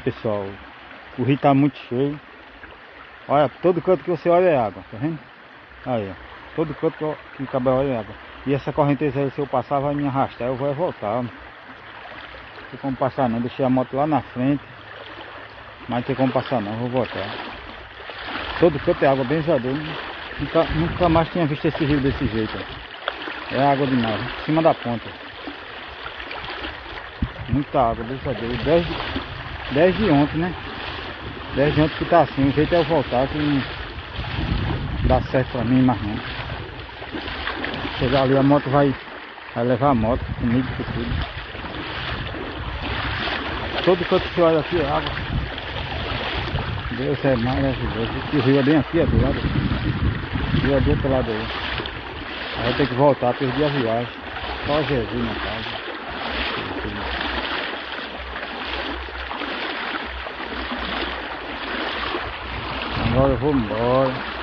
Pessoal, o rio tá muito cheio. Olha, todo canto que você olha é água, tá vendo? Aí, ó. Todo canto que acaba olha é água. E essa correnteza aí, se eu passar, vai me arrastar, eu vou voltar. Não tem como passar não, deixei a moto lá na frente. Mas não tem como passar não, vou voltar. Todo canto é água, bem exador. Nunca mais tinha visto esse rio desse jeito. Ó. É água demais, em cima da ponta. Muita água, bem exador. Desde ontem, né? Desde ontem que tá assim, o jeito é eu voltar, que não dá certo pra mim mais não. Chegar ali, a moto vai levar a moto comigo, com tudo. Todo canto que olha aqui é água. Deus é maravilhoso. O rio é bem aqui, ó, do lado. O rio é do outro lado aí. Aí eu tenho que voltar, perdi a viagem. Só Jesus na casa. Agora eu vou embora.